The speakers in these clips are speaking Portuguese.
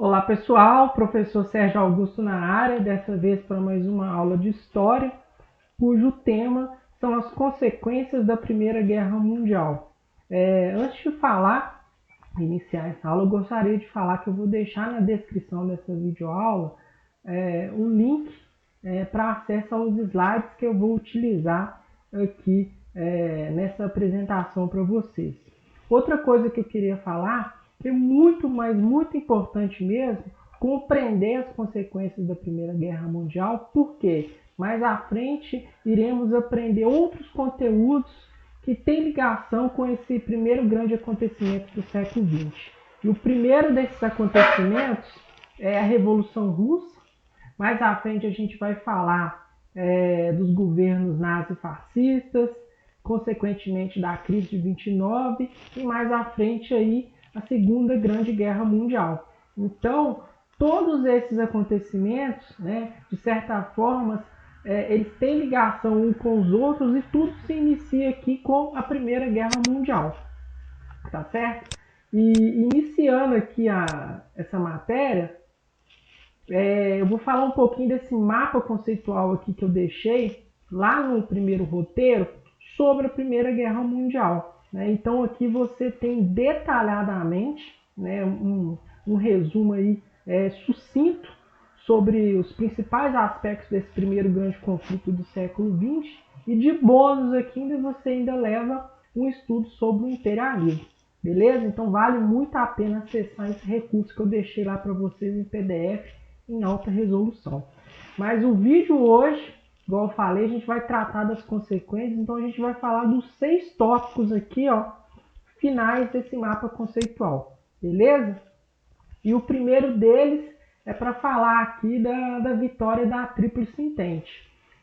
Olá pessoal, professor Sérgio Augusto na área, dessa vez para mais uma aula de História, cujo tema são as consequências da Primeira Guerra Mundial. Antes de iniciar essa aula, eu gostaria de falar que eu vou deixar na descrição dessa videoaula um link para acesso aos slides que eu vou utilizar aqui nessa apresentação para vocês. Outra coisa que eu queria falar é muito, mas muito importante mesmo, compreender as consequências da Primeira Guerra Mundial, porque mais à frente iremos aprender outros conteúdos que têm ligação com esse primeiro grande acontecimento do século XX. E o primeiro desses acontecimentos é a Revolução Russa. Mais à frente a gente vai falar dos governos nazifascistas, consequentemente da crise de 29 e mais à frente aí a Segunda Grande Guerra Mundial. Então, todos esses acontecimentos, de certa forma, eles têm ligação uns com os outros e tudo se inicia aqui com a Primeira Guerra Mundial, tá certo? E iniciando aqui essa matéria, eu vou falar um pouquinho desse mapa conceitual aqui que eu deixei lá no primeiro roteiro sobre a Primeira Guerra Mundial. Então aqui você tem detalhadamente um resumo aí, sucinto sobre os principais aspectos desse primeiro grande conflito do século XX e de bônus aqui você ainda leva um estudo sobre o imperialismo. Beleza? Então vale muito a pena acessar esse recurso que eu deixei lá para vocês em PDF em alta resolução. Mas o vídeo hoje, igual eu falei, a gente vai tratar das consequências, então a gente vai falar dos 6 tópicos aqui, finais desse mapa conceitual, beleza? E o primeiro deles é para falar aqui da vitória da Tríplice Entente.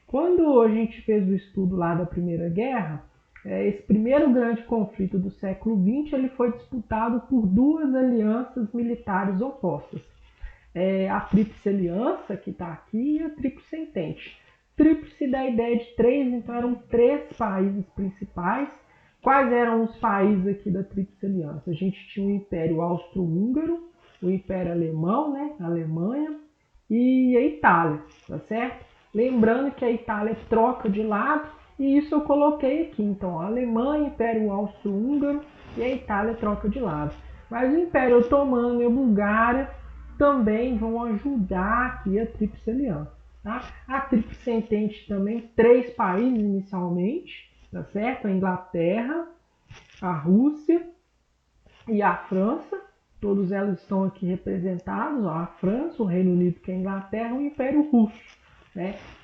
Quando a gente fez o estudo lá da Primeira Guerra, esse primeiro grande conflito do século XX ele foi disputado por duas alianças militares opostas. A Tríplice Aliança, que está aqui, e a Tríplice Entente. Tríplice da ideia de 3, então eram 3 países principais. Quais eram os países aqui da Tríplice Aliança? A gente tinha o Império Austro-Húngaro, o Império Alemão, a Alemanha, e a Itália, tá certo? Lembrando que a Itália troca de lado, e isso eu coloquei aqui. Então, a Alemanha, Império Austro-Húngaro e a Itália troca de lado. Mas o Império Otomano e a Bulgária também vão ajudar aqui a Tríplice Aliança. Tá? A Tríplice Entente também, 3 países inicialmente, tá certo? A Inglaterra, a Rússia e a França. Todos elas estão aqui representados, a França, o Reino Unido, que é a Inglaterra, e o Império Russo.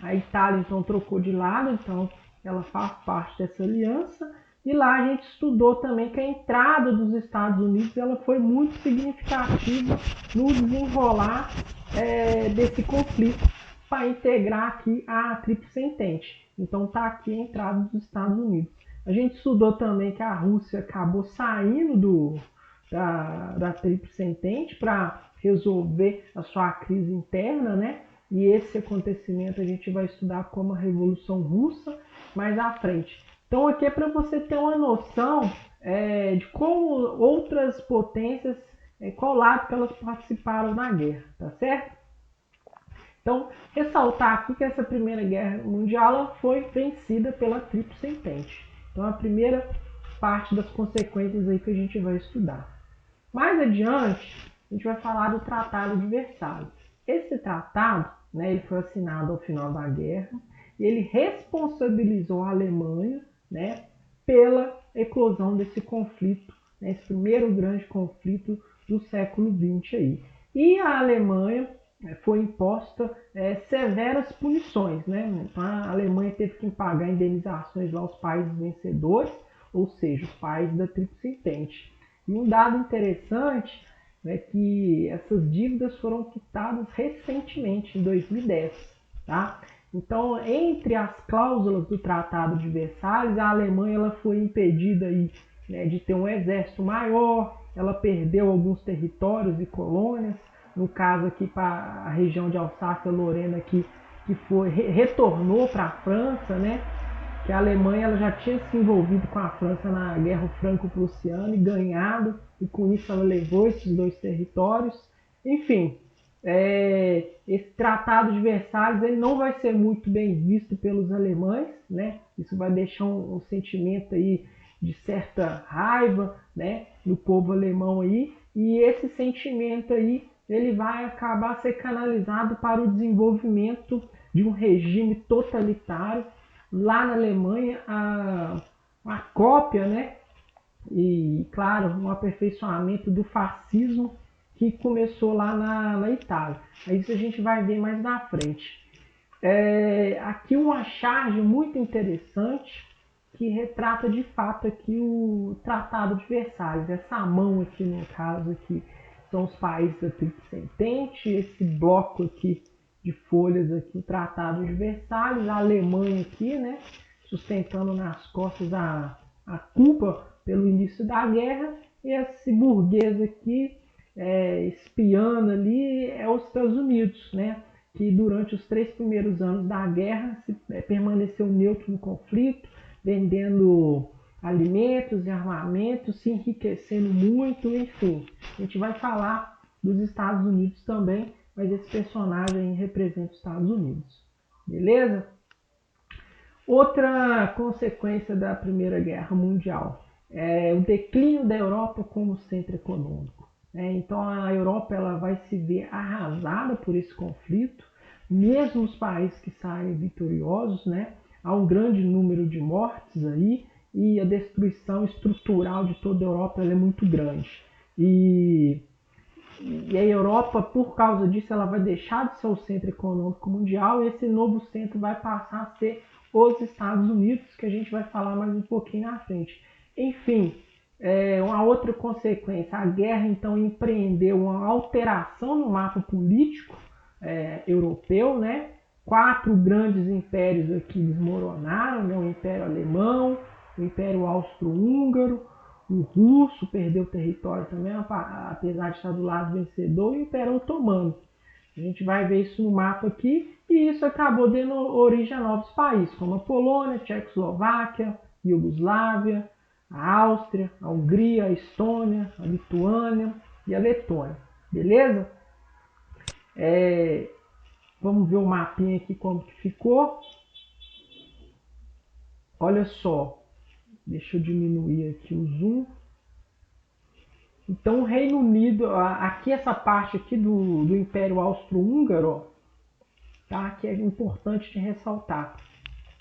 A Itália, então, trocou de lado, então ela faz parte dessa aliança. E lá a gente estudou também que a entrada dos Estados Unidos ela foi muito significativa no desenrolar desse conflito para integrar aqui a Tríplice Entente. Então está aqui a entrada dos Estados Unidos. A gente estudou também que a Rússia acabou saindo da Tríplice Entente para resolver a sua crise interna, E esse acontecimento a gente vai estudar como a Revolução Russa mais à frente. Então aqui é para você ter uma noção de como outras potências, qual lado que elas participaram na guerra, tá certo? Então, ressaltar aqui que essa Primeira Guerra Mundial ela foi vencida pela Tríplice Entente. Então a primeira parte das consequências aí que a gente vai estudar. Mais adiante, a gente vai falar do Tratado de Versalhes. Esse tratado, ele foi assinado ao final da guerra e ele responsabilizou a Alemanha, pela eclosão desse conflito, esse primeiro grande conflito do século XX aí. E a Alemanha foi imposta severas punições, Então a Alemanha teve que pagar indenizações aos países vencedores, ou seja, os países da Tríplice Entente. E um dado interessante é que essas dívidas foram quitadas recentemente, em 2010, tá? Então, entre as cláusulas do Tratado de Versalhes, a Alemanha ela foi impedida aí, de ter um exército maior, ela perdeu alguns territórios e colônias, no caso aqui para a região de Alsácia-Lorena, que retornou para a França, que a Alemanha ela já tinha se envolvido com a França na Guerra Franco-Prussiana e ganhado, e com isso ela levou esses 2 territórios. Enfim, esse Tratado de Versalhes ele não vai ser muito bem visto pelos alemães, né? Isso vai deixar um sentimento aí de certa raiva, né, no povo alemão aí, e esse sentimento aí ele vai acabar ser canalizado para o desenvolvimento de um regime totalitário lá na Alemanha, a cópia, né, e, claro, um aperfeiçoamento do fascismo que começou lá na Itália. Isso a gente vai ver mais na frente. Aqui uma charge muito interessante que retrata de fato aqui o Tratado de Versalhes. Essa mão aqui, no caso, aqui, são os países da Tríplice Entente, esse bloco aqui de folhas aqui, o Tratado de Versalhes, a Alemanha aqui, né, sustentando nas costas a culpa pelo início da guerra, e esse burguês aqui, espiando ali, é os Estados Unidos, né, que durante os 3 primeiros anos da guerra permaneceu neutro no conflito, vendendo alimentos e armamentos, se enriquecendo muito, enfim. A gente vai falar dos Estados Unidos também, mas esse personagem representa os Estados Unidos. Beleza? Outra consequência da Primeira Guerra Mundial é o declínio da Europa como centro econômico. Então a Europa ela vai se ver arrasada por esse conflito, mesmo os países que saem vitoriosos, né? Há um grande número de mortes aí e a destruição estrutural de toda a Europa é muito grande. E a Europa, por causa disso, ela vai deixar de ser o centro econômico mundial e esse novo centro vai passar a ser os Estados Unidos, que a gente vai falar mais um pouquinho na frente. Enfim, uma outra consequência, a guerra então empreendeu uma alteração no mapa político europeu, né? 4 grandes impérios aqui desmoronaram, né? O Império Alemão, o Império Austro-Húngaro, o russo perdeu território também, apesar de estar do lado vencedor, e o Império Otomano. A gente vai ver isso no mapa aqui, e isso acabou dando origem a novos países, como a Polônia, a Tchecoslováquia, a Iugoslávia, a Áustria, a Hungria, a Estônia, a Lituânia e a Letônia. Beleza? Vamos ver o mapinha aqui como que ficou. Olha só, deixa eu diminuir aqui o zoom. Então o Reino Unido, aqui essa parte aqui do Império Austro-Húngaro, tá? Que é importante de ressaltar.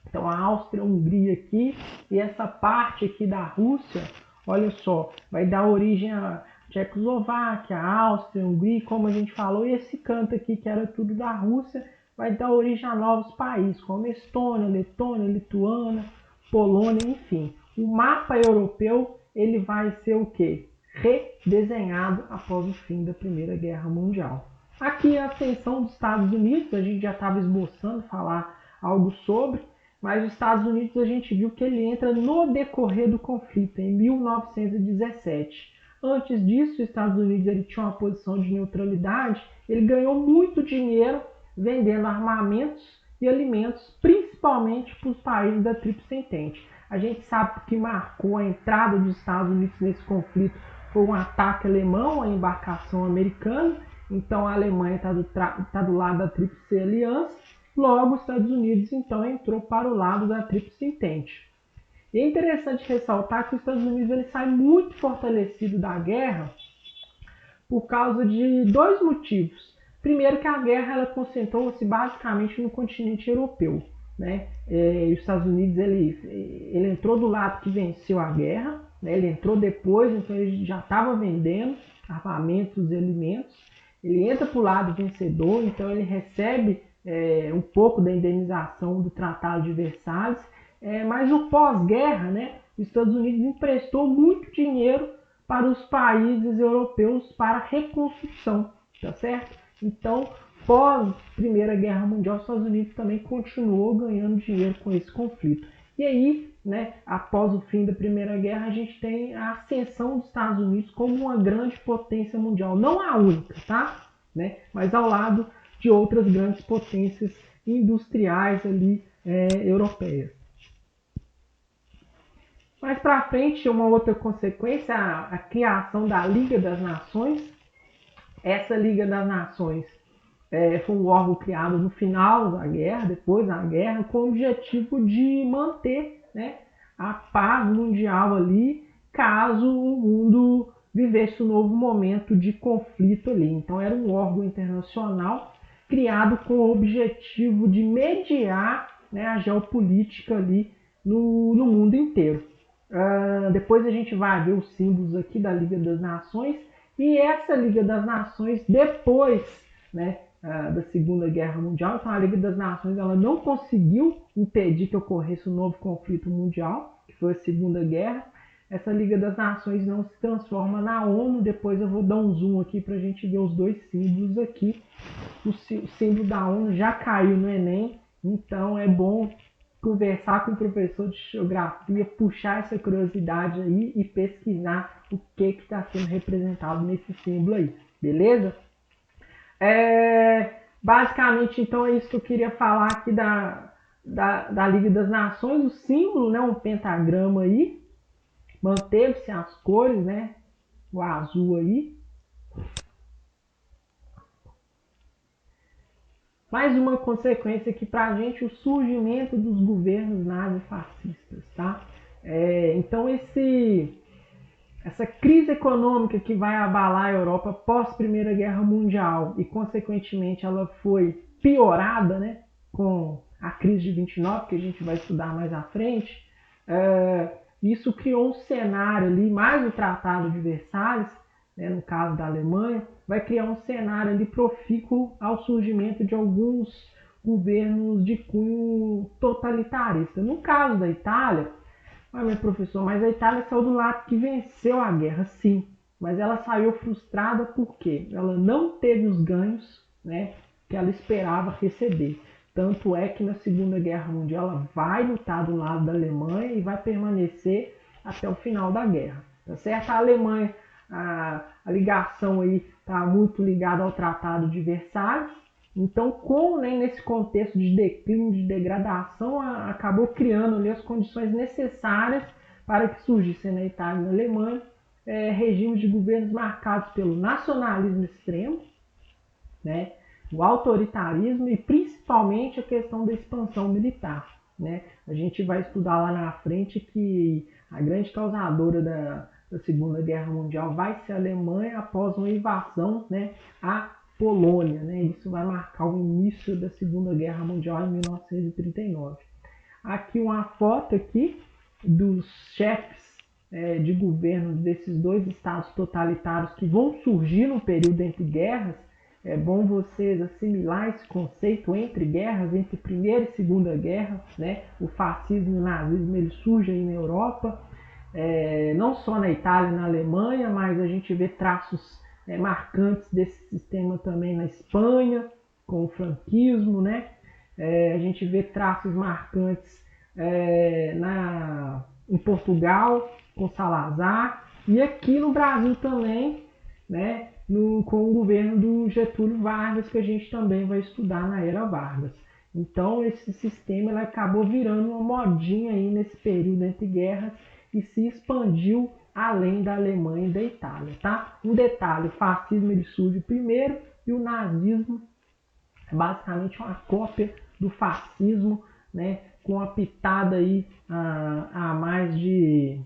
Então a Áustria, a Hungria aqui e essa parte aqui da Rússia, olha só, vai dar origem a Tchecoslováquia, a Áustria, a Hungria, como a gente falou, e esse canto aqui que era tudo da Rússia, vai dar origem a novos países, como Estônia, Letônia, Lituânia, Polônia, enfim. O mapa europeu ele vai ser o quê? Redesenhado após o fim da Primeira Guerra Mundial. Aqui a ascensão dos Estados Unidos, a gente já estava esboçando falar algo sobre, mas os Estados Unidos a gente viu que ele entra no decorrer do conflito, em 1917. Antes disso, os Estados Unidos ele tinha uma posição de neutralidade, ele ganhou muito dinheiro vendendo armamentos e alimentos, principalmente para os países da Tríplice Entente. A gente sabe que marcou a entrada dos Estados Unidos nesse conflito foi um ataque alemão à embarcação americana, então a Alemanha está do lado da Tríplice Aliança, logo os Estados Unidos então entrou para o lado da Tríplice Entente. E é interessante ressaltar que os Estados Unidos ele sai muito fortalecido da guerra por causa de 2 motivos. Primeiro que a guerra ela concentrou-se basicamente no continente europeu, né? Os Estados Unidos ele entrou do lado que venceu a guerra, né? Ele entrou depois, então ele já estava vendendo armamentos e alimentos. Ele entra para o lado vencedor, então ele recebe um pouco da indenização do Tratado de Versalhes, mas o pós-guerra, né? Os Estados Unidos emprestou muito dinheiro para os países europeus para reconstrução, tá certo? Então, pós Primeira Guerra Mundial, os Estados Unidos também continuou ganhando dinheiro com esse conflito. E aí, né, após o fim da Primeira Guerra, a gente tem a ascensão dos Estados Unidos como uma grande potência mundial, não a única, tá? Né? Mas ao lado de outras grandes potências industriais ali europeias. Mais para frente, uma outra consequência, a criação da Liga das Nações, Essa Liga das Nações foi um órgão criado no final da guerra, depois da guerra, com o objetivo de manter, né, a paz mundial ali, caso o mundo vivesse um novo momento de conflito ali. Então era um órgão internacional criado com o objetivo de mediar, né, a geopolítica ali no mundo inteiro. Depois a gente vai ver os símbolos aqui da Liga das Nações, e essa Liga das Nações, depois, né, da Segunda Guerra Mundial, então a Liga das Nações ela não conseguiu impedir que ocorresse um novo conflito mundial, que foi a Segunda Guerra. Essa Liga das Nações não se transforma na ONU. Depois eu vou dar um zoom aqui para a gente ver os dois símbolos aqui. O símbolo da ONU já caiu no Enem, então é bom conversar com o professor de geografia, puxar essa curiosidade aí e pesquisar o que está sendo representado nesse símbolo aí, beleza? Basicamente, então, é isso que eu queria falar aqui da Liga das Nações. O símbolo, né, um pentagrama aí, manteve-se as cores, né, o azul aí. Mais uma consequência aqui para a gente, o surgimento dos governos nazifascistas, tá? Então essa crise econômica que vai abalar a Europa pós Primeira Guerra Mundial e consequentemente ela foi piorada, né, com a crise de 29, que a gente vai estudar mais à frente. Isso criou um cenário ali, mais o Tratado de Versalhes, né, no caso da Alemanha, vai criar um cenário ali profícuo ao surgimento de alguns governos de cunho totalitarista. No caso da Itália, meu professor, mas a Itália saiu do lado que venceu a guerra, sim, mas ela saiu frustrada porque ela não teve os ganhos, né, que ela esperava receber. Tanto é que na Segunda Guerra Mundial ela vai lutar do lado da Alemanha e vai permanecer até o final da guerra. Tá certo? A Alemanha, a ligação aí está muito ligada ao Tratado de Versalhes. Então, nesse contexto de declínio, de degradação, acabou criando ali as condições necessárias para que surgissem na Itália e na Alemanha regimes de governos marcados pelo nacionalismo extremo, né, o autoritarismo e principalmente a questão da expansão militar, né? A gente vai estudar lá na frente que a grande causadora da Segunda Guerra Mundial vai ser a Alemanha após uma invasão, né, à Polônia, né? Isso vai marcar o início da Segunda Guerra Mundial em 1939. Aqui uma foto aqui dos chefes de governo desses dois estados totalitários que vão surgir no período entre guerras. É bom vocês assimilar esse conceito entre guerras, entre Primeira e Segunda Guerra, né? O fascismo e o nazismo ele surgem aí na Europa, não só na Itália e na Alemanha, mas a gente vê traços marcantes desse sistema também na Espanha, com o franquismo, né? A gente vê traços marcantes em Portugal, com Salazar, e aqui no Brasil também, né? Com o governo do Getúlio Vargas, que a gente também vai estudar na era Vargas. Então esse sistema ele acabou virando uma modinha aí nesse período entre guerras e se expandiu além da Alemanha e da Itália, tá? Um detalhe, o fascismo ele surge primeiro e o nazismo é basicamente uma cópia do fascismo, né? Com uma pitada aí a mais de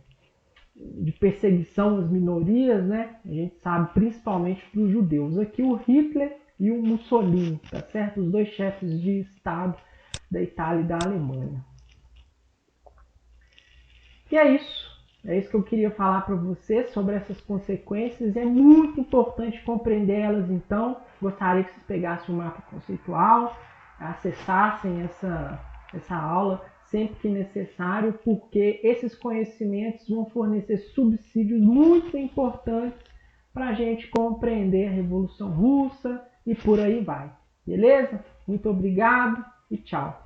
perseguição às minorias, né? A gente sabe principalmente dos judeus. Aqui o Hitler e o Mussolini, tá certo? Os dois chefes de Estado da Itália e da Alemanha. E é isso que eu queria falar para vocês sobre essas consequências. É muito importante compreender elas, então. Gostaria que vocês pegassem o mapa conceitual, acessassem essa aula sempre que necessário, porque esses conhecimentos vão fornecer subsídios muito importantes para a gente compreender a Revolução Russa e por aí vai. Beleza? Muito obrigado e tchau.